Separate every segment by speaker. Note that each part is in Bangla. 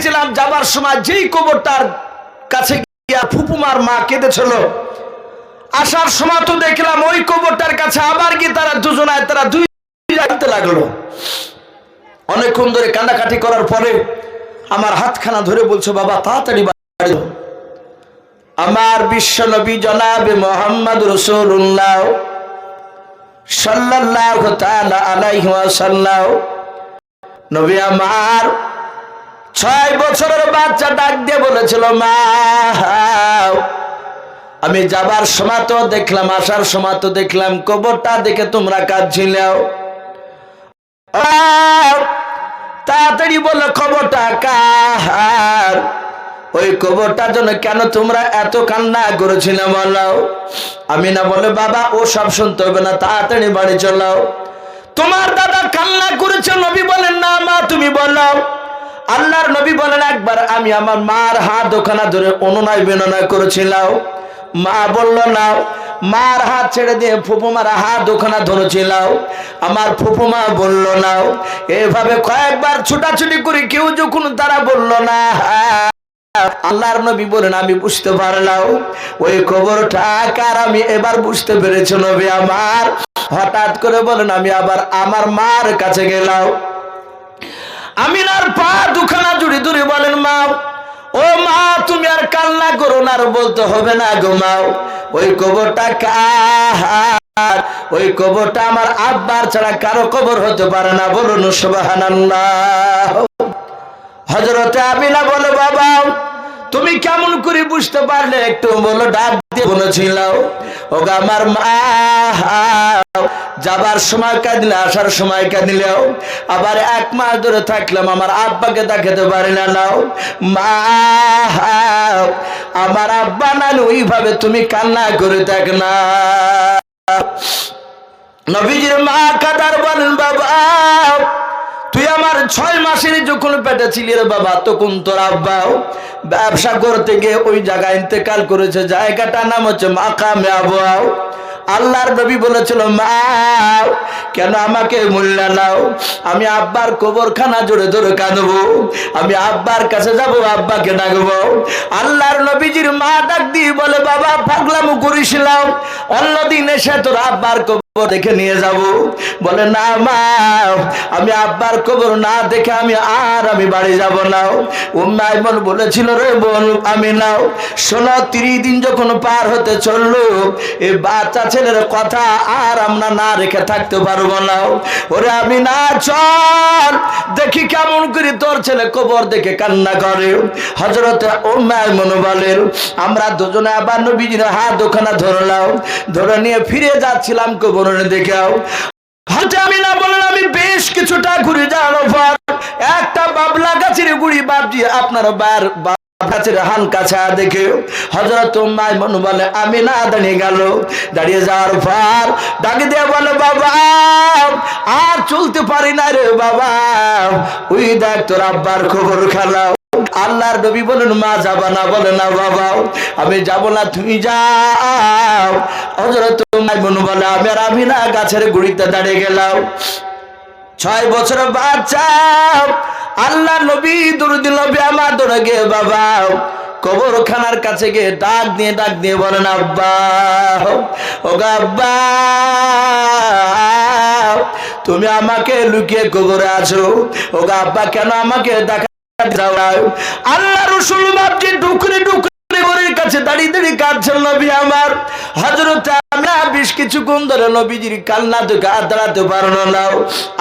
Speaker 1: দেখেছিলাম যাবার সময় যেই কবরটার কাছে গিয়া ফুপুমার মা কেঁদেছিল, আসার সময় তো দেখলাম ওই কবরটার কাছে আবার গিয়ে তারা দুই জানতে লাগলো। অনেকক্ষণ ধরে কান্নাকাটি করার পরে আমার হাতখানা ধরে বলছো, বাবা তাড়াতাড়ি বাড়ি। আমার বিশ্বনবী জনাবে মুহাম্মদ রাসূলুল্লাহ সাল্লাল্লাহু তাআলা আলাইহি ওয়াসাল্লাম, নবী আমার 6 বছরের বাচ্চা ডাক দিয়ে বলেছিল, মা আমি যাবার সময় তো দেখলাম, আসার সময় তো দেখলাম, কবরটা দেখে তোমরা কাঁদছিলে। তাড়াতাড়ি বলো কবরটা কার? ওই কবরটার জন্য কেন তোমরা এত কান্না করেছিলে বলো। আমি না বলে, বাবা ও সব শুনতে হবে না, তাড়াতাড়ি বাড়ি চলো। তোমার দাদা কান্না করেছে। নবী বলেন, না মা তুমি বলো। আল্লাহর নবী বলেন, একবার আমি আমার মার হাত ওখানে ধরে অনুনয় বিনয় করেছিলাম, মা বলল না। মার হাত ছেড়ে দিয়ে ফুপুমার হাত ওখানে ধরেছিল, আমার ফুপুমা বলল না। এভাবে কয়েকবার ছুটাছুটি করে কেউ যখন তারা বলল না, আল্লাহর নবী বলেন, আমি বুঝতে পারলাম ওই কবরটা কার। আমি এবার বুঝতে পেরেছি নবী আমার। হঠাৎ করে বলেন, আমি আবার আমার মার কাছে গেলাম। আমিনার পা দুখানা জুড়ে ধরে বলেন, মা ও মা তুমি আর কান্না করো না, আর বলতে হবে না গো মা। ওই কবরটা কার? ওই কবরটা আমার আব্বার ছাড়া কারো কবর হতে পারে না। বলুন সুবহানাল্লাহ। হযরত আমিনা বলে, বাবা তুমি কেমন করে বুঝতে পারলে একটু বলো। ডাক দিয়ে বলেছিল, ওগো আমার মা যাবার সময় কাঁদিলে, আসার সময় কাঁদিলেও, আবার 1 মাস ধরে থাকলাম আমার আব্বাকে দেখাতে পারি না। নাও মা আমার আব্বা নাই, ওইভাবে তুমি কান্না করে থাক না। নবীজির মা কাদার বলেন, বাবা তুই আমার 6 মাসের যখন পেটে ছিলি রে বাবা, তখন তোর আব্বা ব্যবসা করতে গিয়ে ওই জায়গায় ইন্তেকাল করেছে। জায়গাটার নাম হচ্ছে মাকামে আবওয়া। আল্লাহর নবী বলেছিল, মা কেন আমাকে মূল্য নাও? আমি আব্বার কবরখানা জুড়ে ধরে কাঁদবো, আমি আব্বার কাছে যাব, আব্বাকে ডাকবো। আল্লাহর নবীজির মা ডাক দিয়ে বলে, বাবা পাগলামো করিস না, অন্যদিন এসে তোর আব্বার দেখে নিয়ে যাব। বলে, না মা আমি আব্বার কবর না দেখে আমি বাড়ি যাব না। উম্মে আইমন বলেছিল, রে বোন আমি নাও শোনো, 30 দিন যখন পার হতে চললো, এই বাচ্চা ছেলের কথা আর আমরা না রেখে থাকতে পারবো না। ওরে আমি না, চল দেখি কেমন করে তোর ছেলে কবর দেখে কান্না করে। হযরত উম্মে আইমন বলেন, আমরা দুজনে আবার নবীজির হাত ওখানে ধরলাম, ধরে নিয়ে ফিরে যাচ্ছিলাম কবর দেখাও। হয়তো আমি না বলেন, আমি বেশ কিছুটা ঘুরে যাওয়ার পর একটা বাবলা গাছের গুড়ি বাবজি আপনার গাছের হান কাছে দেখে হযরত উম্মে আইমন বলে, আমি না দাঁড়িয়ে গেল। দাঁড়িয়ে যাওয়ার পর ডাকে দিয়ে বলে, বাবা আর চলতে পারি না রে বাবা, ওই দেখ তোর আব্বার খবর খেলাও। আল্লাহর নবী বলেন, মা যাবা না? বলে, না বাবা আমি যাব না, তুমি যাও। হযরত উম্মে আইমন বলে, আমি না গাছের গুড়িতে দাঁড়িয়ে গেলাম। 6 বছরের বাচ্চা আল্লাহ নবী দরুদ নবী আমার দৌড়ে গিয়ে বাবা কবরখানার কাছে গিয়ে ডাক দিয়ে বলেন, আব্বা ও আব্বা তুমি আমাকে লুকিয়ে কবরে আছো। ও আব্বা কেন আমাকে দেখা যাও? আল্লাহ রাসূল বাপজি ডুকরে ঘরের কাছে দাঁড়িয়ে কাঁদছেন নবী আমার। হযরত আমিনা বেশ কিছুক্ষণ ধরে নবীজির কান্না থেকে আর দাঁড়াতে পারলো না।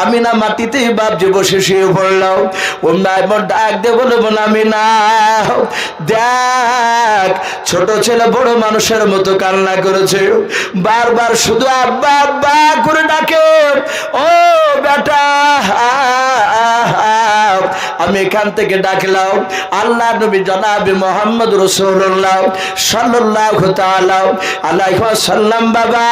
Speaker 1: আমিনা মাটিতেই বাপজি বসে শুয়ে পড়লাম। উম্মে আইমন ডাক দিয়ে বলে, আমিনা দেখ ছোট ছেলে বড় মানুষের মতো কান্না করেছে, বারবার শুধু আব্বা আব্বা করে ডাকে। ও বেটা আমি এখান থেকে ডাকলাম। আল্লাহ নবী জনাবে মুহাম্মদ রাসূলুল্লাহ সাল্লাল্লাহু তাআলা আলাইহি ওয়াসাল্লাম বাবা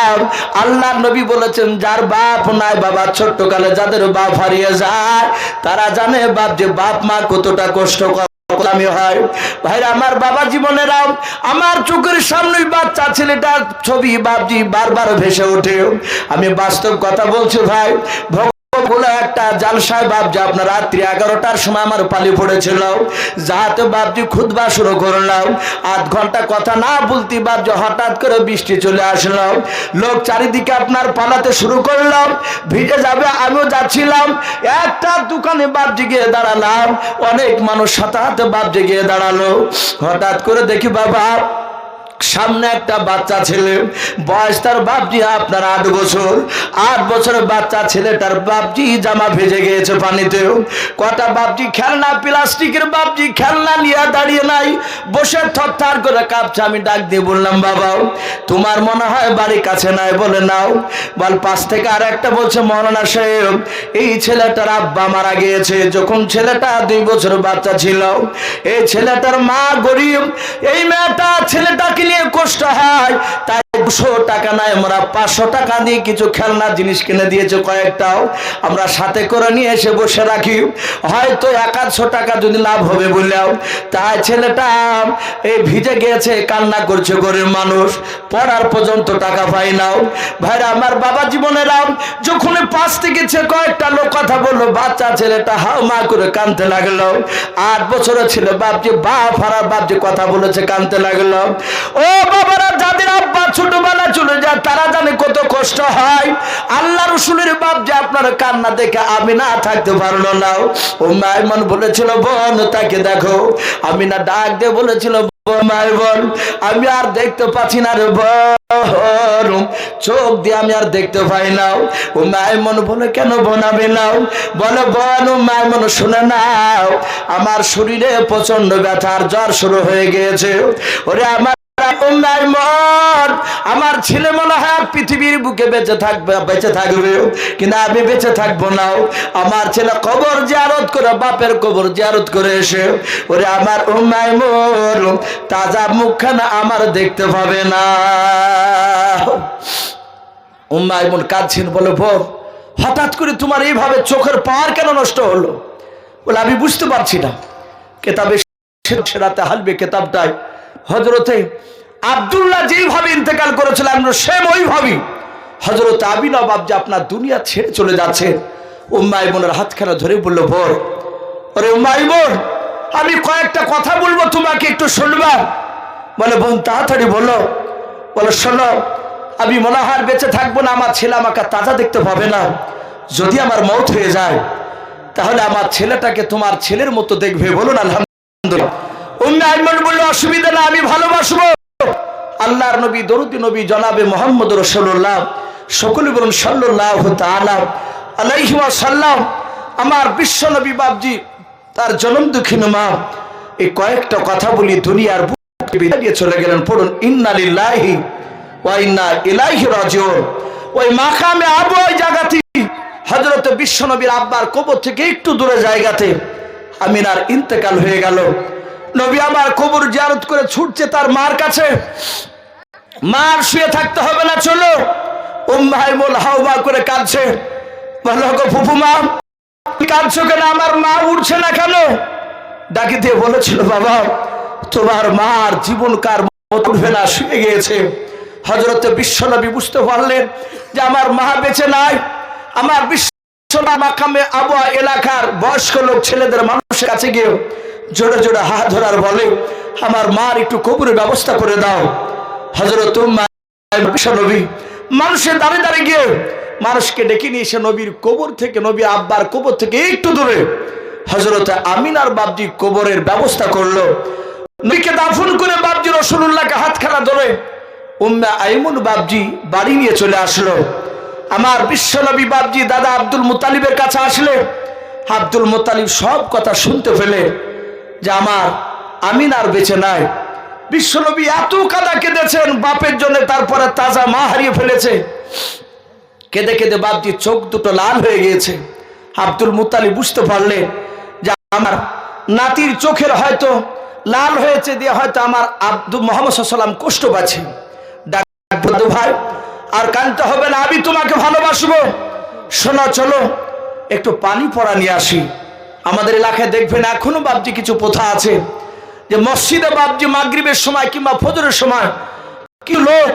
Speaker 1: আল্লাহ নবী বলেছেন, যার বাপ নাই বাবা, ছোট্ট কালে যাদের বাপ হারিয়ে যায় তারা জানে বাপ যে বাপ মা কতটা কষ্ট হয়। ভাইরা আমার, বাবা জীবনেরা আমার চোখের সামনে বাচ্চা ছেলেটার ছবি বাপজি বারবার ভেসে ওঠে। আমি বাস্তব কথা বলছি ভাই, বলে একটা জালসায় বাপজি আপনার রাত্রি 11টার সময় আমার পালি পড়েছিল, যাতে বাপজি খুতবা শুরু করলাম। আধ ঘন্টা কথা না বলতে বাপজি হঠাৎ করে বৃষ্টি চলে আসলো, লোক চারিদিকে আপনার পালাতে শুরু করলাম, ভিজে যাবে আমিও যাচ্ছিলাম। একটা দোকানে বাপজি গিয়ে দাঁড়ালাম, অনেক মানুষ সাথে হাতে বাপজি গিয়ে দাঁড়ালো। হঠাৎ করে দেখি বাবা সামনে একটা বাচ্চা ছেলে, বয়স তার বাপজি আপনার 8 বছর। 8 বছরের বাচ্চা ছেলেটার বাপজি জামা ভেজে গিয়েছে পানিতেও। কটা বাপজি খেলনা, প্লাস্টিকের বাপজি খেলনা নিয়ে দাঁড়িয়ে নাই, বসে থরথর করে কাঁপছে। আমি ডাক দিয়ে বললাম, বাবা তোমার মনে হয় বাড়ি কাছে নাই? বলে নাও। বল পাশ থেকে আর একটা বলছে, মৌলানা সাহেব এই ছেলেটার আব্বা মারা গিয়েছে যখন ছেলেটা 2 বছরের বাচ্চা ছিল। এই ছেলেটার মা গরিব, এই মেয়েটা ছেলেটাকে নিয়ে কষ্ট হয়, তাই 200 টাকা নাই, আমরা 500 টাকা দিয়ে কিছু খেলনা জিনিস কিনে দিয়েছে কয়েকটাও, আমরা সাথে করে নিয়ে এসে বসে রাখি, হয়তো 100 টাকা যদি লাভ হবে বললেও। তাই ছেলেটা এই ভিজে গিয়েছে, কান্না করছে, গরিব মানুষ, পড়ার পর্যন্ত টাকা পাই নাও। ভাইরা আমার বাবা জীবনেরা যখন পাশ থেকে কয়েকটা লোক কথা বললো, বাচ্চা ছেলেটা হাও মা করে কাঁদতে লাগলো। 8 বছরের ছিল বাপজি, বাপ হারা বাপজি কথা বলেছে, কাঁদতে লাগলো। ও বাবারা, যাদের আব্বা ছোটবেলা চলে যায় তারা জানে কত কষ্ট হয়। আল্লাহ রসুলের বাপ যে আপনার কান্না দেখে আমি না থাকতে পারলো না। ও মাইমন বলেছিল, বোন তাকে দেখো। আমি না ডাক দিয়ে বলেছিল, মাইমন আমি আর দেখতে পাচ্ছি না রে বোন, চোখ দিয়ে আমি আর দেখতে পাই না। ও মাইমন বলে, কেন বোনাবে নাও? বলে, বোন মাইমন শুনে নাও, আমার শরীরে প্রচন্ড ব্যথার জ্বর শুরু হয়ে গিয়েছে। ওরে আমার আমার ছেলে মনে হয় পৃথিবীর বুকে বেঁচে থাকবে, কিন্তু আমি বেঁচে থাকবো না। আমার ছেলে কবর জিয়ারত করে, বাপের কবর জিয়ারত করে এসে, ওরে আমার উম্মাইমুন তাজা মুখখানা আমার দেখতে পাবে না। উম্মাইমুন কাঁদছেন, বলে, বোন হঠাৎ করে তোমার এইভাবে চোখের পাওয়ার কেন নষ্ট হলো? বলে, আমি বুঝতে পারছি না। কেতাবে সেরাতে হালবে কেতাবটায় হযরতে আব্দুল্লাহ যেইভাবে ইন্তেকাল করেছিলেন সেম ওইভাবেই হযরত আবিনা বাপজি আপনার দুনিয়া ছেড়ে চলে যাচ্ছে। উম্মাইমুনের হাতখানা ধরে বলল, বোন ওরে উম্মাইমুন আমি কয়েকটা কথা বলবো, তোমাকে একটু শুনবা? বলে, বোন তাড়াতাড়ি বলো। বলে, শোনো, আমি মনে হয় বেঁচে থাকবো না, আমার ছেলে আমাকে তাজা দেখতে পাবে না। যদি আমার মওত হয়ে যায় তাহলে আমার ছেলেটাকে তোমার ছেলের মতো দেখবে, বলুন আলহামদুলিল্লাহ। উম্মাইমুন বলল, অসুবিধা না, আমি ভালোবাসবো। আল্লাহর নবী দরুদি নবী জনাবে মুহাম্মদ রাসূলুল্লাহ, সকলে বলুন সাল্লাল্লাহু তাআলা আলাইহি ওয়াসাল্লাম। আমার বিশ্ব নবী বাপজি তার জনম দুঃখিনী মা এই কয়েকটা কথা বলি দুনিয়ার বুকে বিদায় দিয়ে চলে গেলেন। পড়ুন, ইন্না লিল্লাহি ওয়া ইন্না ইলাইহি রাজিউন। ওই মাকামে আবু, ওই জায়গাতে হযরত বিশ্ব নবীর আব্বার কবর থেকে একটু দূরে জায়গাতে আমিনার ইন্তেকাল হয়ে গেল। নবী আমার কবর জিয়ারত করে ছুটছে তার মার কাছে। মার শুয়ে থাকতে হবে না, চলো। উম্মাইমুন হাওমা করে কাঁদছে। বলো, গো ফুফুমা কাঁদছো কেন? আমার মা উঠছে না কেন? ডাকি দিয়ে বলেছিল, বাবা তোমার মার জীবনকার মতো উঠবে না, শুয়ে গিয়েছে। হযরত বিশ্বনবী বুঝতে পারলেন যে আমার মা বেঁচে নাই। আমার বিশ্ব মাকামে আবু এলাকার বয়স্ক লোক ছেলেদের মানুষের কাছে গিয়ে জোড়ে জোড়ে হাত ধরার বলে, আমার মার একটু কবরের ব্যবস্থা করে দাও। হযরত বিশ্বনবী মানুষের দাঁড়িয়ে দাঁড়িয়ে গিয়ে মানুষকে ডেকে নিয়ে এসে নবীর কবর থেকে, নবী আব্বার কবর থেকে একটু দূরে হযরত আমিনার বাপজি কবরের ব্যবস্থা করলো। নবীকে দাফন করে বাপজি রাসূলুল্লাহকে হাতখানা ধরে উম্মে আইমুন বাপজি বাড়ি নিয়ে চলে আসলো। আমার বিশ্বনবী বাপজি দাদা আব্দুল মুত্তালিবের কাছে আসলে আব্দুল মুত্তালিব সব কথা শুনতে পেলে যে আমার আমিনার বেঁচে নাই। বিশ্বনবী এত কাঁদা কেঁদেছেন বাপের জন্য, তারপরে তাজা মা হারিয়ে ফেলেছে। কেঁদে কেঁদে বাপজি চোখ দুটো লাল হয়ে গিয়েছে। আব্দুল মুত্তালিব বুঝতে পারলেন যে আমার নাতির চোখের হয়তো লাল হয়েছে, দিয়ে হয়তো আমার আব্দুল মুহাম্মদ সাল্লাল্লাহু আলাইহি ওয়াসাল্লাম কষ্ট পাচ্ছে। ডাক, ভাই আর কাঁদতে হবে না, আমি তোমাকে ভালোবাসবো। শোনো, চলো একটু পানি পড়া নিয়ে আসি। আমাদের এলাকায় দেখবেন এখনো বাপজি কিছু প্রথা আছে যে মসজিদে বাপজি মাগরিবের সময় কিংবা ফজরের সময় কি লোক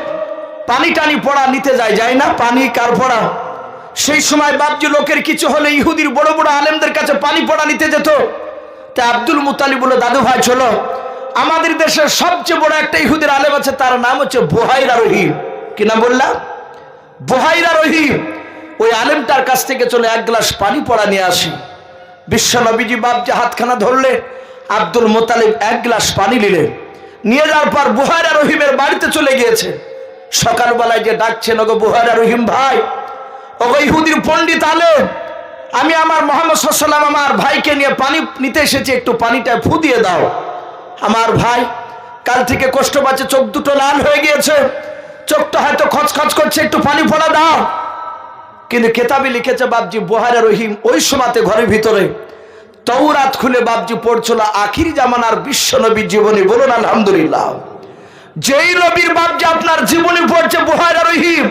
Speaker 1: পানি টানি পড়া নিতে যায় না? পানি কার পড়া? সেই সময় বাপজি লোকের কিছু হলে ইহুদির বড় বড় আলেমদের কাছে পানি পড়া নিতে যেত। তা আব্দুল মুতালিব বলে, দাদু ভাই চলো, আমাদের দেশের সবচেয়ে বড় একটা ইহুদির আলেম আছে, তার নাম হচ্ছে বুহাইরা রহিম। কি নাম বললাম? বুহাইরা রহিম। ওই আলেমটার কাছ থেকে চলে এক গ্লাস পানি পড়া নিয়ে আসি। বিশ্ব নবীজি বাপজি হাতখানা ধরলে, আব্দুল মুতালিব এক গ্লাস পানি নিলেন, নিয়ে যাওয়ার পর বুহাইরা রহিমের বাড়িতে চলে গিয়েছে। সকালবেলায় যে ডাকছেন, ওগো বুহাইরা রহিম ভাই, ওগো ইহুদির পণ্ডিত আলেম, আমি আমার মুহাম্মদ সাল্লাল্লাহু আলাইহি ওয়াসাল্লাম আমার ভাইকে নিয়ে পানি নিতে এসেছি, একটু পানিটা ফু দিয়ে দাও। আমার ভাই কাল থেকে কষ্ট পাচ্ছে, চোখ দুটো লাল হয়ে গিয়েছে, চোখটা হয়তো খচখচ করছে, একটু পানি পড়া দাও। কিন্তু কেতাবে লিখেছে বাপজি বুহাইরা রহিম ওই সময়তে ঘরের ভিতরে তাওরাত খুলে বাপজি পড়ছিল আখির জামানার বিশ্ব নবীর জীবনী। বলুন আলহামদুলিল্লাহ। যেই নবীর বাপজি আপনার জীবনী পড়ছে বুহাইরা রহিম,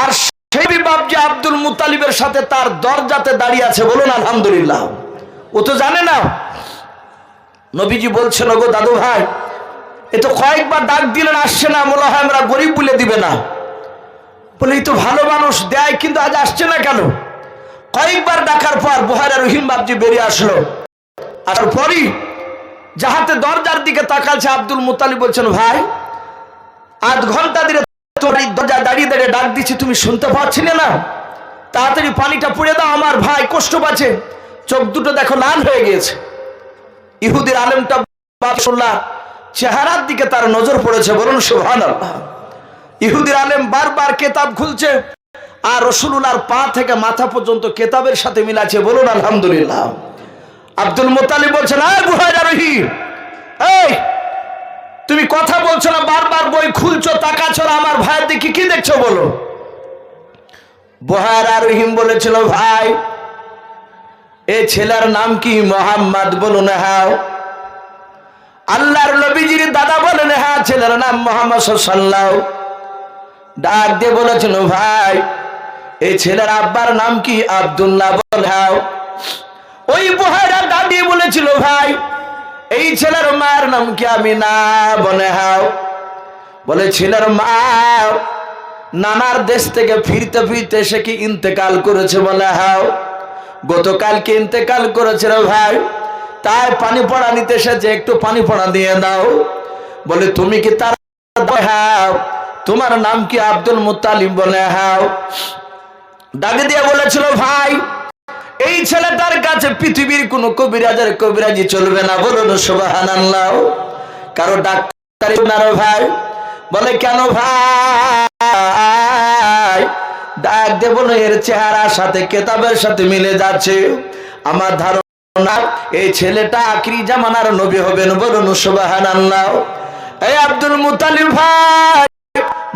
Speaker 1: আর সেই বাপজি আব্দুল মুতালিবের সাথে তার দরজাতে দাঁড়িয়ে আছে। বলুন আলহামদুলিল্লাহ। ও তো জানে না। নবীজি বলছেন, ওগো দাদু ভাই, এ তো কয়েকবার ডাক দিলেন, আসছে না, মনে হয় আমরা গরিব বলে দিবে না। বলে এই তো ভালো মানুষ, দেয়, কিন্তু আজ আসছে না কেন? কয়েকবার ডাকার পর বুহাইরা রহিম বাপজি বেরিয়ে আসলো। আসার পরই যাহাতে দরজার দিকে তাকাচ্ছে, আব্দুল মুতালিব বলছেন, ভাই আধ ঘন্টা ধরে তোর এই দরজা দাঁড়িয়ে দাঁড়িয়ে ডাক দিচ্ছি, তুমি শুনতে পাচ্ছিলে না? তাড়াতাড়ি পানিটা পুড়ে দাও, আমার ভাই কষ্ট পাচ্ছে, চোখ দুটো দেখো লাল হয়ে গিয়েছে। ইহুদির আলেমটা বাদশাহ চেহারার দিকে তার নজর পড়েছে। বলুন সুবহানাল্লাহ। ইহুদির আলেম বারবার কেতাব খুলছে, আর রাসূলুল্লাহর পা থেকে মাথা পর্যন্ত কেতাবের সাথে মিলাচ্ছে। বলুন আলহামদুলিল্লাহ। আব্দুল মুতালিব বলছেন, এই বুহাইরা রহিম, এই তুমি কথা বলছো না, বারবার বই খুলছো, তাকাচ্ছ না, আমার ভাইয়ের দিকে কি দেখছো বলো। বুহাইরা রহিম বলেছিল, ভাই এই ছেলের নাম কি? মোহাম্মদ। বলুন হ্যাঁ। আল্লাহর নবীজির দাদা? বলেন হ্যাঁ। ছেলের নাম মুহাম্মদ সাল্লাল্লাহু। ডাক দিয়ে বলেছিল, ভাই এই ছেলের আব্বার নাম কি? আব্দুল্লাহ। বল হ্যাঁ। ওই বুহাইরা দাদি বলেছিল, ভাই এই ছেলের মায়ের নাম কি? আমিনা। বলে হ্যাঁ। বলে ছেলের মা নানার দেশ থেকে ফিরতে ফিরতে সে কি ইন্তেকাল করেছে? বলে হ্যাঁ। গতকালকে ইন্তেকাল করেছে রে ভাই, তাই পানি পড়া নিতে এসেছে, একটু পানি পড়া দিয়ে দাও। বলে তুমি কি তার? হ্যাঁ। তোমার নাম কি? আব্দুল মুতালিব। বলে হ্যাঁ। ডাকে দিয়ে বলেছিল, ভাই এই ছেলেটার কাছে পৃথিবীর কোন কবিরাজের কবিরাজি চলবে না। বলুন সুবহানাল্লাহ। কারো ডাক্তারি না রে ভাই। বলে কেন ভাই? ডাক দিয়ে বলে, এর চেহারার সাথে কেতাবের সাথে মিলে যাচ্ছে, আমার ধারণা এই ছেলেটা আখিরি জামানার নবী হবেন। বলুন সুবহানাল্লাহ। এই আব্দুল মুতালিব ভাই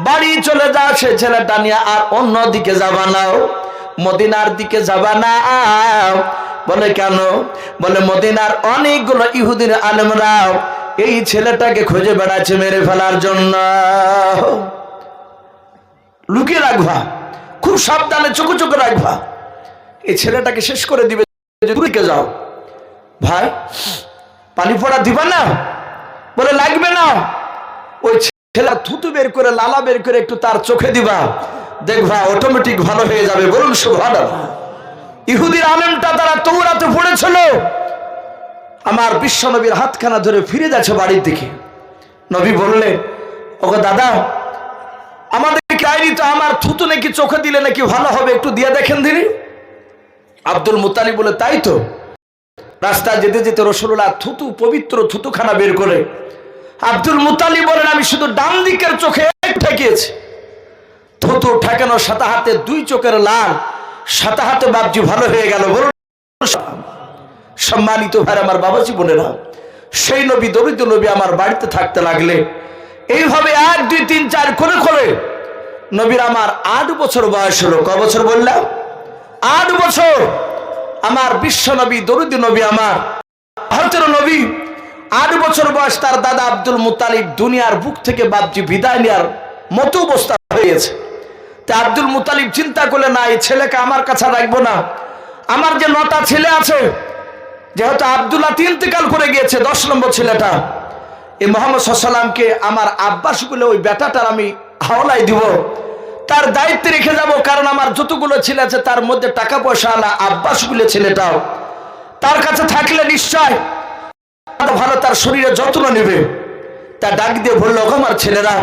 Speaker 1: বাড়ি চলে যাও, সে ছেলেটা নিয়ে আর অন্য দিকে যাবা না, মদিনার দিকে যাবা না। বলে কেন? বলে মদিনার অনেকগুলো ইহুদির আলেমরা এই ছেলেটাকে খুঁজে বেড়াচ্ছে মেরে ফেলার জন্য। লুকিয়ে রাখবা, খুব সাবধানে চোখে চোখে রাখবা, এই ছেলেটাকে শেষ করে দিবে। দূরে যাও। ভাই পানি পড়া দিবা না? বলে লাগবে না। ওই ছেলে থুতু বের করে, লালা বের করে একটু তার চোখে দিবা, দেখবা অটোমেটিক ভালো হয়ে যাবে। বলুন সুবহানাল্লাহ। ইহুদির আলেমটা তারা তাওরাতে পড়েছিল। আমার বিশ্ব নবীর হাতখানা ধরে ফিরে যাচ্ছে বাড়ির দিকে। নবী বললেন, ওগো দাদা, আমাদের ডায়েরি তো আমার থুতু নাকি চোখে দিলে নাকি ভালো হবে, একটু দিয়ে দেখেন দিনি। আব্দুল মুতালিব বলে, তাই তো। রাস্তায় যেতে যেতে রাসূলুল্লাহ থুতু, পবিত্র থুতুখানা বের করে আব্দুল মুতালিব বলেন, আমি শুধু ডান দিকের চোখে ঠেকিয়েছি। থুতু ঠেকানোর সাথে হাতে দুই চোখের লাল, সাথে হাতে বাপজি ভালো হয়ে গেল। বলুন সম্মানিত ভাই, আমার বাবাজি বোনেরা, সেই নবী, দরিদ্র নবী আমার বাড়িতে থাকতে লাগলে এইভাবে 1 2 3 4 করে করে নবীর আমার 8 বছর বয়স হলো। ক বছর বললাম? 8 বছর। আমার বিশ্ব নবী, দরিদ্র নবী, আমার ভারতের নবী, 8 বছর বয়স তার দাদা আব্দুল মুতালিব দুনিয়ার বুক থেকে বাপজি বিদায় নেওয়ার মতো অবস্থা হয়েছে। তা আব্দুল মুতালিব চিন্তা করলে, না এই ছেলেকে আমার কাছে রাখবো না, আমার যে 9টা ছেলে আছে, যেহেতু আব্দুল্লাহ ইন্তেকাল করে গিয়েছে, 10 নম্বর ছেলেটা, এই মুহাম্মদ সাল্লাল্লাহু আলাইহি ওয়াসাল্লামকে আমার আব্বাস বলে ওই বেটাটার আমি হাওলায় দিব। তার দায়িত্বে রেখে যাব, কারণ আমার যতগুলো ছেলে আছে তার মধ্যে টাকা পয়সা আলা আব্বাস বলে ছেলেটাও তার কাছে থাকলে নিশ্চয় ভালো তার শরীরে যত্ন নেবে। তা ডাক দিয়ে বললো, আমার ছেলেরা,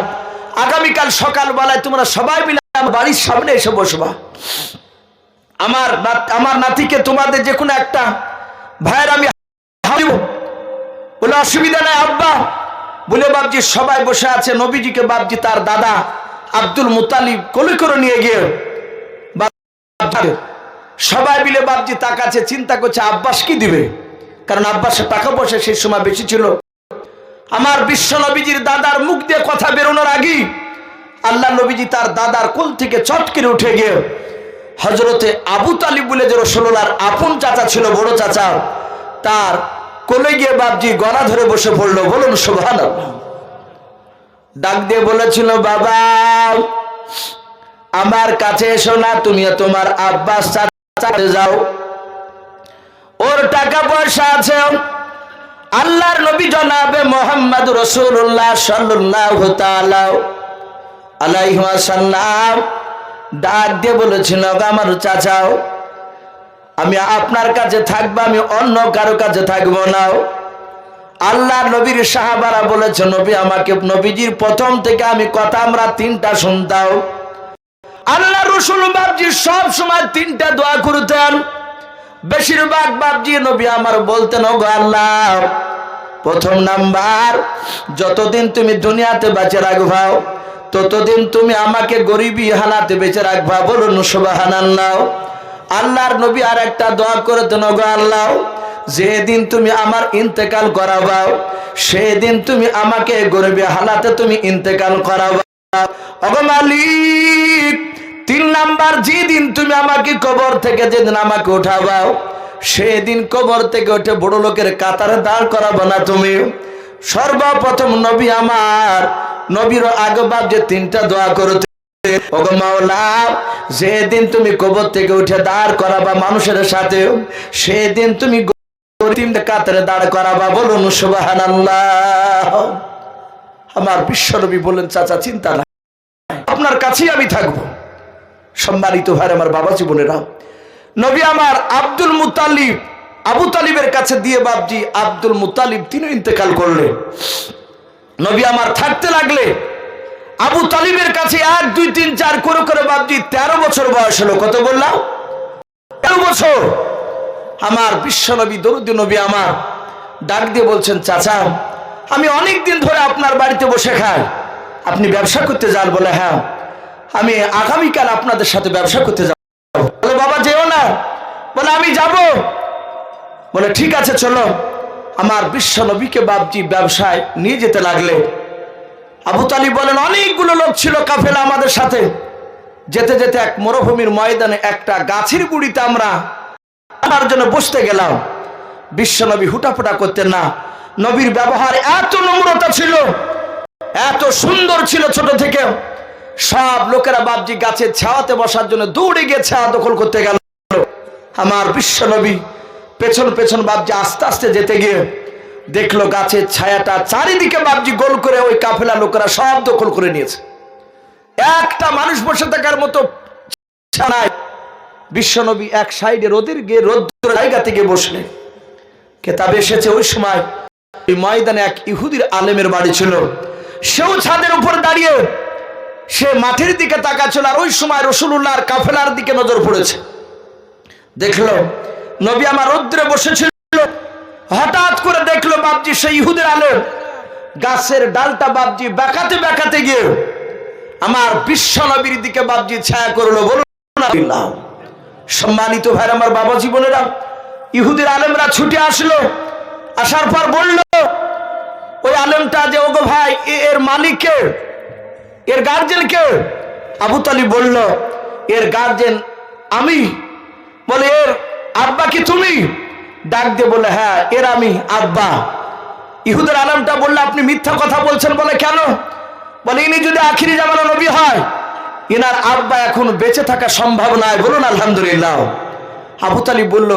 Speaker 1: আগামীকাল সকালবেলায় তোমরা সবাই মিলে আমার বাড়ির সামনে এসে বসবা। আমার নাতিকে তোমাদের যে কোনো একটা ভাইয়ের আমি বলে অসুবিধা নাই আব্বা। বলে বাপজি সবাই বসে আছে, নবীজিকে বাপজি তার দাদা আব্দুল মুতালিব কোলে করে নিয়ে গিয়ে সবাই মিলে বাপজি তাকাচ্ছে, চিন্তা করছে আব্বাস কি দিবে, কারণ আব্বাসের টাকা পয়সা সেই সময় বেশি ছিল। আমার বিশ্ব নবীজির দাদার মুখ দিয়ে কথা বেরোনোর আগেই আল্লাহ নবীজি তার দাদার কোল থেকে চট করে উঠে গিয়ে হযরতে আবু তালিব বলে যে রাসূলুল্লাহর আপন চাচা ছিল, বড় চাচা, তার কোলে গিয়ে বাপজি গলা ধরে বসে পড়লো। বলুন সুবহানাল্লাহ। ডাক দিয়ে বলেছিল, বাবা আমার কাছে এসো না, তুমি তোমার আব্বাস চাচাতে যাও, ওর টাকা পয়সা আছে। আল্লাহর নবী জনাবে মুহাম্মদ রাসূলুল্লাহ সাল্লাল্লাহু তাআলা আলাইহি ওয়াসাল্লাম ডাক দিয়ে বলেছিল, আমার চাচাও, আমি আপনার কাছে থাকবো, আমি অন্য কারো কাছে থাকবো না। আল্লাহ নবীর সাহাবারা বলেছে, নবী আমাকে, নবীজির প্রথম থেকে আমি কথা আমরা তিনটা শুনতাম। আল্লাহ রাসূল বাপজি সব সময় তিনটা দোয়া করতেন। বেশিরভাগ বাপজি নবী আমার বলতেন, ওগো আল্লাহ, প্রথম নাম্বার, যতদিন তুমি দুনিয়াতে বেঁচে রাখবা ততদিন তুমি আমাকে গরিবী হালাতে বেঁচে রাখবা। বলুন সুবহানাল্লাহ। আল্লাহর নবী আর একটা দোয়া করতেন, ওগো আল্লাহ, যেদিন তুমি আমার ইন্তেকাল করাবা সেদিন তুমি আমাকে গরিবী হালাতে তুমি ইন্তেকাল করাবা। ওগো মালিক, তিন নাম্বার, যেদিন তুমি আমাকে কবর থেকে যেদিন আমাকে উঠাবাও সেদিন কবর থেকে উঠে বড় লোকের কাতারে দাঁড় করাবো না তুমি। সর্বপ্রথম নবী আমার নবীর আগে বাপ যে তিনটা দোয়া করতে, ওগো মাওলা, যেদিন তুমি কবর থেকে উঠে দাঁড় করাবা মানুষের সাথে সেদিন তুমি কাতারে দাঁড় করাবা। বলুন সুবহানাল্লাহ। আমার বিশ্বনবী বললেন, চাচা চিন্তা নাই, আপনার কাছেই আমি থাকবো। সম্মানিত ভাই আমার বাবা জীবনেরা, নবী আমার আব্দুল মুতালিব আবু তালিবের কাছে দিয়ে বাপজি আব্দুল মুতালিব তিনি ইন্তেকাল করলেন। নবী আমার থাকতে লাগলে আবু তালিবের কাছে 1 2 3 4 করে করে বাপজি 13 বছর বয়স হলো। কত বললাম? 13 বছর। আমার বিশ্ব নবী দরুদ নবী আমার ডাক দিয়ে বলছেন, চাচা আমি অনেক দিন ধরে আপনার বাড়িতে বসে খাই, আপনি ব্যবসা করতে যান? বলে হ্যাঁ, আমি আগামীকাল আপনাদের সাথে ব্যবসা করতে যাব। বলে বাবা যেও না। বলে আমি যাব। বলে ঠিক আছে চলো। আমার বিশ্ব নবীকে বাপজি ব্যবসায় নিয়ে যেতে লাগলে আবু তালিব বলেন, অনেকগুলো লোক ছিল কাফেলা আমাদের সাথে। যেতে যেতে এক মরুভূমির ময়দানে একটা গাছের গুড়িতে আমরা তার জন্য বসতে গেলাম। বিশ্ব নবী হুটাফুটা করতেন না। নবীর ব্যবহার এত নম্রতা ছিল, এত সুন্দর ছিল, ছোট থেকে সব লোকেরা বাপজি গাছের ছাওয়াতে বসার জন্য দৌড়ে গিয়ে ছায়া দখল করতে গেল। আমার বিশ্ব নবী পেছন পেছন বাপজি আস্তে আস্তে যেতে গিয়ে দেখলো গাছের ছায়াটা চারিদিকে বাপজি গোল করে ওই কাফেলা লোকেরা সব দখল করে নিয়েছে। একটা মানুষ বসে থাকার মতো নাই। বিশ্ব নবী এক সাইডে রোদের গিয়ে রোদ্র জায়গা থেকে বসলেন। কেতাবে এসেছে ওই সময় ওই ময়দানে এক ইহুদির আলেমের বাড়ি ছিল। সেও ছাদের উপর দাঁড়িয়ে সে মাঠের দিকে তাকাচ্ছিল। আর ওই সময় রাসূলুল্লাহর কাফেলার দিকে নজর পড়েছে। দেখলো নবী আমার রৌদ্রে বসেছিল। হঠাৎ করে দেখলো বাপজি সেই ইহুদের আলেম গাছের ডালটা বাপজি বেঁকাতে বেঁকাতে গিয়ে আমার বিশ্ব নবীর দিকে বাপজি ছায়া করলো। বলুন সম্মানিত ভাই আমার বাবা জীবনেরা, ইহুদের আলেমরা ছুটে আসলো। আসার পর বলল ওই আলেমটা যে, ওগো ভাই, এর মালিক কে, এর গার্জেন কে? আবু তালিব বলল, এর গার্জেন আমি। বলে এর আব্বা কি তুমি? ডাক দিয়ে বলে, হ্যাঁ এর আমি আব্বা। ইহুদের আলেমটা বলল, আপনি মিথ্যা কথা বলছেন। বলে কেন? বলে ইনি যদি আখিরি জামানা নবী হয়, এনার আব্বা এখন বেঁচে থাকা সম্ভব নয়। বলুন আলহামদুলিল্লাহ। আবু তালিব বলল,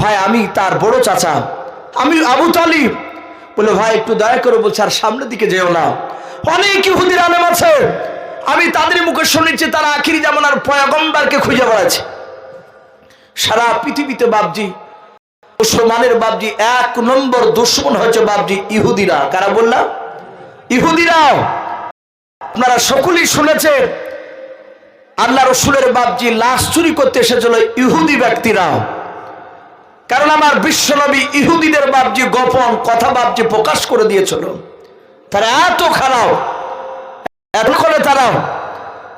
Speaker 1: ভাই আমি তার বড় চাচা, আমি আবু তালিব। বলে ভাই একটু দয়া করে বলছে, আর সামনের দিকে যেও না, অনেক ইহুদির আলেম আছে, আমি তাদের মুখে শুনেছি তারা আখিরি জামানার পয়গম্বরকে খুঁজে বেড়াচ্ছে। সারা পৃথিবীতে বাপজি মুসলমানের বাপজি 1 নম্বর দুশমন হচ্ছে বাপজি ইহুদিরা। কারা বললাম? ইহুদিরা। আপনারা সকলেই শুনেছেন আল্লাহ রসুলের বাপজি লাশ চুরি করতে এসেছিল ইহুদি ব্যক্তিরা। কারণ আমার বিশ্বনবী ইহুদিদের বাপজি গোপন কথা বাপজি প্রকাশ করে দিয়েছিল। তারা এত খারাপ, এত করে তারা।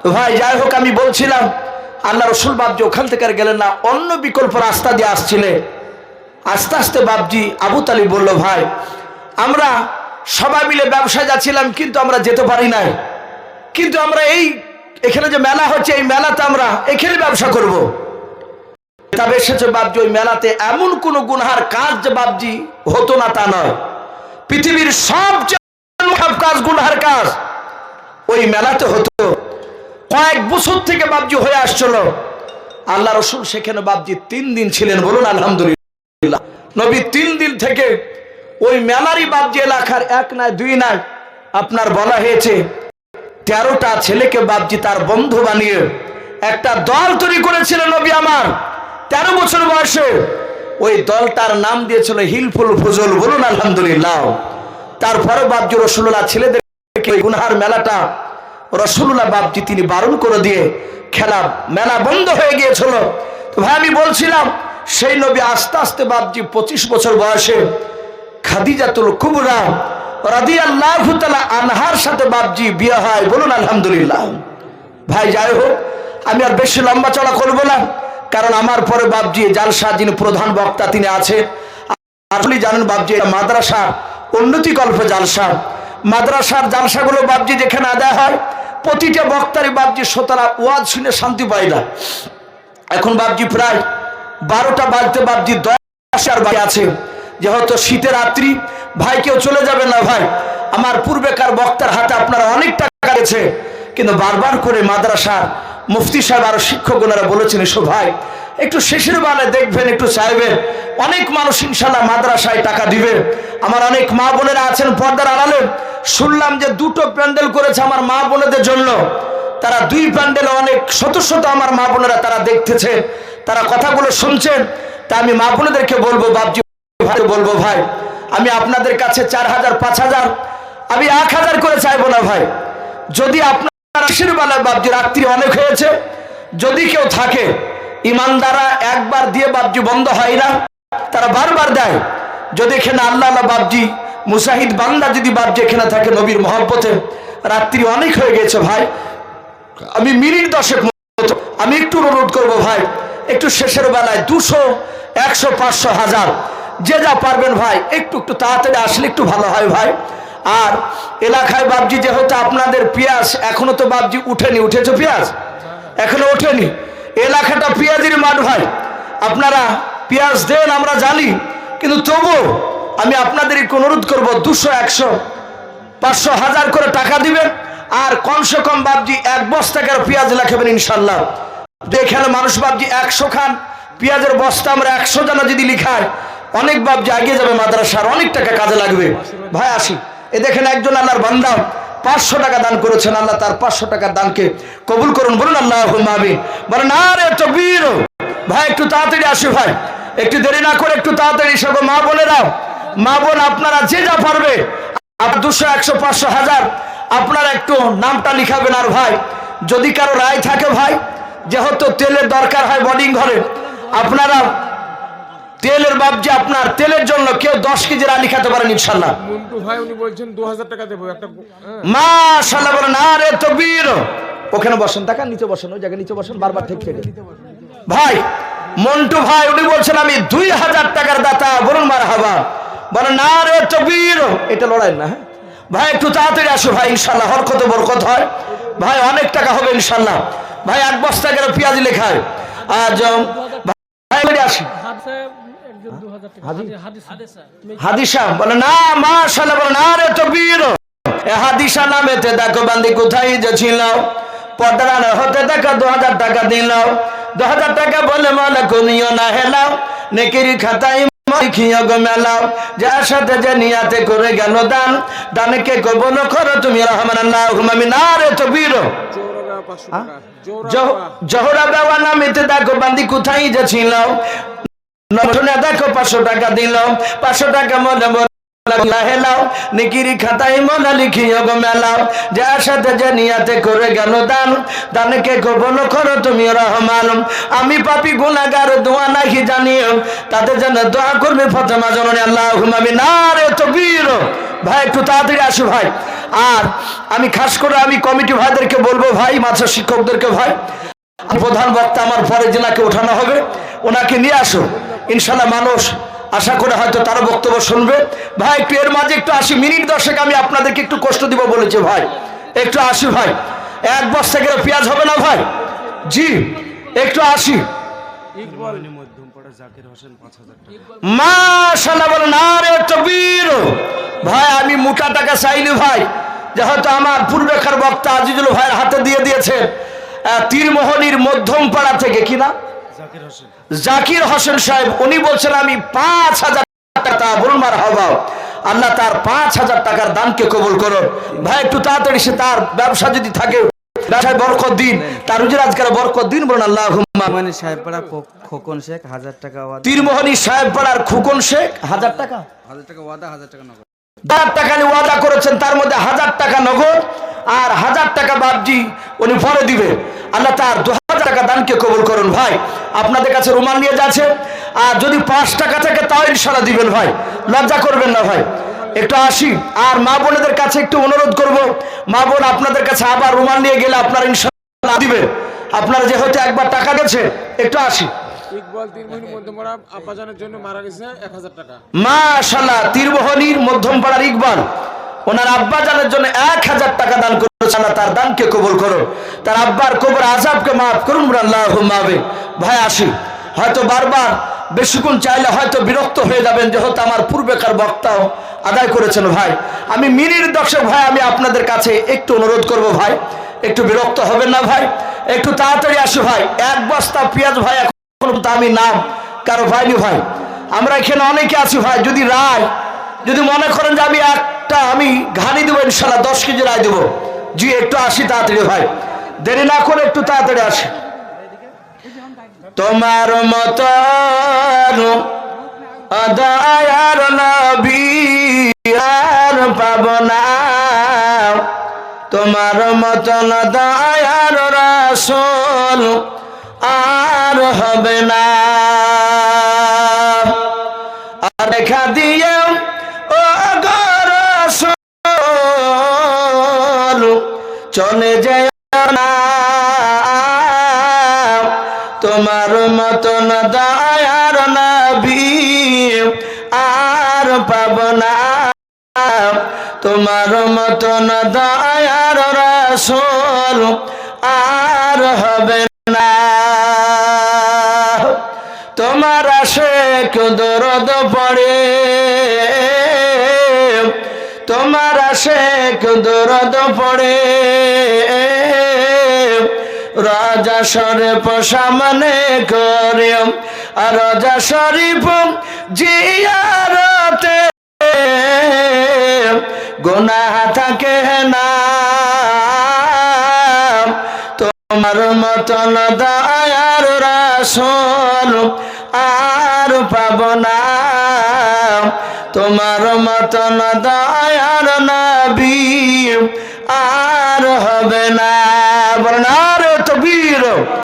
Speaker 1: তো ভাই যাই হোক, আমি বলছিলাম আল্লাহ রসুল বাপজি ওখান থেকে আর গেলেন না, অন্য বিকল্প রাস্তা দিয়ে আসছিলেন। আস্তে আস্তে বাপজি আবু তালিব বলল, ভাই আমরা সবাই মিলে ব্যবসায় যাচ্ছিলাম কিন্তু আমরা যেতে পারি নাই, কিন্তু আমরা এখানে যে মেলা হচ্ছে এই মেলাতে আমরা এখানে ব্যবসা করব। তবে এসেছে বাপজি ওই মেলাতে এমন কোন গুনহার কাজ যে বাপজি হতো না তা নয়, পৃথিবীর সবচেয়ে খারাপ কাজ গুনহার কাজ ওই মেলাতে হতো। কয়েক বছর থেকে বাপজি হয়ে আসছিল। আল্লাহ রসুল সেখানে বাপজি 3 দিন ছিলেন, বলুন আলহামদুলিল্লাহ। নবী 3 দিন থেকে ওই মেলারই বাপজি এলাকার 1 নয় 2 নয় আপনার বলা হয়েছে 13টা ছেলেকে বাপজি তার বন্ধু বানিয়ে একটা দল তৈরি করেছিলেন নবী আমার 13 বছর বয়সে। ওই দলটার নাম দিয়েছিল হিলফুল ফুজুল, বলুন আলহামদুলিল্লাহ। তারপরে বাপজি রাসূলুল্লাহ ছেলেদেরকে গুনহার মেলাটা রাসূলুল্লাহ বাপজি তিনি বারণ করে দিয়ে খেলা মেলা বন্ধ হয়ে গিয়েছিল। তো ভাই আমি বলছিলাম সেই নবী আস্তে আস্তে বাপজি 25 বছর বয়সে খাদিজাতুল কুবরা রাদিয়াল্লাহু তাআলা আনহার সাথে বাপজি বিয়ে হয়, বলুন আলহামদুলিল্লাহ। ভাই যাই হোক, আমি আর বেশি লম্বা চড়া করবো না, কারণ আমার পরে বাপজি জালসা যিনি প্রধান বক্তা তিনি আছে। আপনি জানেন বাপজি এটা মাদ্রাসা উন্নতিকল্প জালসা। মাদ্রাসার জালসাগুলো বাপজি যেখানে আদায় হয় প্রতিটা বক্তারই বাপজি শ্রোতারা ওয়াজ শুনে শান্তি পায় না। এখন বাপজি প্রায় 12টা বাজতে বাপজি 10 বাজে আছে, যেহেতু শীতের রাত্রি। ভাই কেউ চলে যাবে না ভাই, আমার পূর্বেকার বক্তার হাতে আপনারা অনেক টাকা গেছে, কিন্তু বারবার করে মাদ্রাসার মুফতি সাহেব আর শিক্ষকগণরা বলেছেন এসো ভাই একটু শেষের বেলায় দেখবেন, একটু চাইবেন। অনেক মানুষ ইনশাল্লাহ মাদ্রাসায় টাকা দিবে। আমার অনেক মা বোনেরা আছেন পর্দার আড়ালে, শুনলাম যে 2টো প্যান্ডেল করেছে আমার মা বোনেদের জন্য। তারা 2 প্যান্ডেলে অনেক শত শত আমার মা বোনেরা তারা দেখতেছে, তারা কথাগুলো শুনছেন। তা আমি মা বোনেদেরকে বলবো বাপজি ভাই বলবো ভাই আমি আপনাদের কাছে 4000 5000 আমি 1000 করে চাইবো না ভাই। যদি আপনারা শেষের বেলায় বাপজি রাত্রি অনেক হয়েছে, যদি কেউ থাকে ইমানদারা একবার দিয়ে বাপজি বন্ধ হয় না, তারা বারবার দেয়। যদি এখানে আল্লাহ আল্লাহ বাপজি মুসাহিদ বান্দা যদি বাপজি এখানে থাকে নবীর মহব্বতে, রাত্রি অনেক হয়ে গেছে ভাই, আমি মিনিট 10 মতো আমি একটু অনুরোধ করবো ভাই একটু শেষের বেলায় 200 100 500 1000 যে যা পারবেন ভাই একটু একটু তাড়াতাড়ি আসলে একটু ভালো হয় ভাই। আর এলাকায় বাপজি যেহেতু আপনাদের পেঁয়াজ এখনো তো বাপজি উঠেনি, উঠেছে পেঁয়াজ এখনো ওঠেনি, এলাকাটা পেঁয়াজের মাঠ ভাই, আপনারা পেঁয়াজ দেন আমরা জানি, কিন্তু তবু আমি আপনাদের অনুরোধ করবো 200 100 500 1000 করে টাকা দিবেন। আর কমসে কম বাপজি 1 বস্তা করে পেঁয়াজ লেখাবেন ইনশাল্লাহ। এখানে মানুষ বাপজি 100 খান পেঁয়াজের বস্তা আমরা 100 জানা যদি লিখায় অনেক বাপজি এগিয়ে যাবে, মাদ্রাসার অনেক টাকা কাজে লাগবে। ভাই আসি, এ দেখেন একজন আল্লাহর বান্দা 500 টাকা দান করেছেন, আল্লাহ তার 500 টাকার দানকে কবুল করুন, বলুন আল্লাহুম্মা আমিন। বলেন আরে তাকবীর। ভাই একটু তাড়াতাড়ি আসি ভাই, একটু দেরি না করে একটু তাড়াতাড়ি সব মা বোনেরা, মা বোন আপনারা যে যা পারবে 200 100 500 1000 আপনারা একটু নামটা লিখাবেন। আর ভাই যদি কারো রায় থাকে ভাই, যেহেতু তেলের দরকার হয় বোর্ডিং ঘরে, আপনারা তেলের বাপজি আপনার তেলের জন্য কেউ 10 কেজি রায় লিখাতে পারেন ইনশাল্লাহ।
Speaker 2: মন্টু ভাই উনি বলছেন 2000 টাকা দেবো একটা।
Speaker 1: মাশাআল্লাহ, বলেন আরে তাকবীর। ওখানে বসেন, টাকা নিচে বসেন, ওই জায়গায় নিচে বসেন, বারবার ঠিক থেকে ভাই। মন্টু ভাই উনি বলছেন আমি 2000 টাকার দাতা, বলুন মারহাবা, বলেন আরে তাকবীর। এটা লড়াই না হ্যাঁ ভাই, একটু তাড়াতাড়ি আসো ভাই, ইনশাল্লাহ হরকত বরকত হয় ভাই, অনেক টাকা হবে ইনশাল্লাহ ভাই। 1 বস্তা করে পেঁয়াজ লেখায় আজ ভাই আসি। হাদিসা বলে না, মাশাআল্লাহ, বলে না রে তাকবীর। এ হাদিসা নামেতে দেখো বান্দি কোথায় যাচ্ছিল, পর্দার হতে দেখো 2000 টাকা দিল, 2000 টাকা বলে মালা কোনিও না হেলাও, নেকির খাতায় লিখিও গো মেলাও, যার সাথে যে নিয়াতে করে গেল দান, দানকে কবুল করো তুমি রহমান আল্লাহুম্মা আমিন। নারে তাকবীর।
Speaker 2: জোহরা 500 টাকা,
Speaker 1: জোহরা দেওয়া নামেতে দেখো বান্দি কোথায় যে ছিল, নটনে দেখো 500 টাকা দিল, 500 টাকা মনে হেলাও, নিকিরি খাতায় মনে লিখিও গো মেলাও, যার সাথে যে নিয়াতে করে গেল দান, দানকে কবুল করো তুমি রহমান। আমি পাপী গুনাহগার দোয়া নাহি জানিও, তাদের জন্য দোয়া করবে ফাতেমা জননী আল্লাহুম্মা আমিন। নারে তাকবীর। ভাই একটু তাড়াতাড়ি আসো ভাই। আর আমি খাস করে আমি কমিটি ভাইদেরকে বলবো, ভাই মাদ্রাসা শিক্ষকদেরকে, ভাই প্রধান বক্তা আমার পরে জেনাকে ওঠানো হবে, ওনাকে নিয়ে আসো ইনশাল্লাহ। মানুষ আশা করে হয়তো তার বক্তব্য শুনবে। ভাই একটু এর মাঝে একটু 80 মিনিট 10 আমি আপনাদেরকে একটু কষ্ট দিব বলেছে ভাই, একটু আসি ভাই। এক বস্তা গেলে পেঁয়াজ হবে না ভাই? জি একটু আসি। মাশাআল্লাহ বলেন নারে তাকবীর। ভাই আমি মোটা টাকা চাইনি ভাই, যে হয়তো আমার পূর্বেকার বক্তা আজিজুল ভাইয়ের হাতে দিয়ে দিয়েছে, তীরমোহনীর মধ্যম পাড়া থেকে, কি না জাকির হোসেন সাহেব, উনি বলছেন আমি 5000 টাকা, বলুন মারহাবা। আল্লাহ তার 5000 টাকার দানকে কবুল করুন। ভাই একটু তাড়াতাড়ি, সে তার ব্যবসা যদি থাকে ব্যবসায় বরকত দিন, তার রুজি রোজগারে বরকত দিন, বলুন আল্লাহুম্মা।
Speaker 3: সাহেবপাড়া খোকন শেখ 1000 টাকা ওয়াদা,
Speaker 1: তীরমোহনী সাহেবপাড়ার খোকন শেখ 1000 টাকা,
Speaker 3: 1000 টাকা ওয়াদা, 1000 টাকা নগদ,
Speaker 1: 1000 টাকা ওয়াদা করেছেন, তার মধ্যে 1000 টাকা নগদ আর 1000 টাকা বাবজি উনি পরে দিবে। আল্লাহ তার 2000 টাকা দানকে কবুল করুন। ভাই আপনাদের কাছে রুমাল নিয়ে যাচ্ছে, আর যদি 5 টাকা থাকে তাও ইনশাআল্লাহ দিবেন ভাই, লজ্জা করবেন না ভাই। একটু আসি। আর মা বোনেদের কাছে একটু অনুরোধ করব, মা বোন আপনাদের কাছে আবার রুমাল নিয়ে গেলে আপনারা ইনশাআল্লাহ দিবেন। আপনারা যেহেতু একবার টাকা গেছে, একটু আসি।
Speaker 2: ইকবাল তীরমোহনী মধ্যমপাড়া আব্বাজানের জন্য মারা গেছে 1000 টাকা।
Speaker 1: মাশাআল্লাহ তীরমোহনীর মধ্যমপাড়ার ইকবাল ওনার আব্বা জানের জন্য 1000 টাকা দান করেছেন। তার দানকে কবুল করুন, তার আব্বার কবর আযাবকে মাফ করুন, আল্লাহুম্মা আমিন। ভাই আসি। হয়তো বারবার বেশিক্ষণ চাইলে হয়তো বিরক্ত হয়ে যাবেন, যেহেতু আমার পূর্বেকার বক্তাও আদায় করেছেন। ভাই আমি মিনিট 10 ভাই আমি আপনাদের কাছে একটু অনুরোধ করব, ভাই একটু বিরক্ত হবেন না ভাই, একটু তাড়াতাড়ি আসো ভাই। এক বস্তা পেঁয়াজ ভাই এখন আমি নাম কারো ভাইনি ভাই, আমরা এখানে অনেকে আছি ভাই। যদি রায় যদি মনে করেন যে আমি ঘানি দেবো ইনশাল্লাহ 10 কেজি রায় দেবো। জি একটু আসি তাড়াতাড়ি ভাই, দেরি না করে একটু তাড়াতাড়ি আসি। তোমার মতো দয়ার নবী আর পাব না, তোমার মতন দয়ার রাসূল আর হবে না। আর দেখা দিয়ে ও রাসূল চলে যায় না, তোমার মতন দয়ার নবী আর পাব না, তোমার মতন দয়ার রাসূল আর হবে না। তোমার আশিক দরদ পড়ে, তোমার আশিক দরদ পড়ে, রাজা শরীফ সামনে করে, রাজা শরীফ জিয়ারতে গুনাহ থাকে না, তোমার মতন দয়ার রাসূল আর পাব না, তোমার মতন দয়ার নবী আর হবে না। বলেন নারে তাকবীর।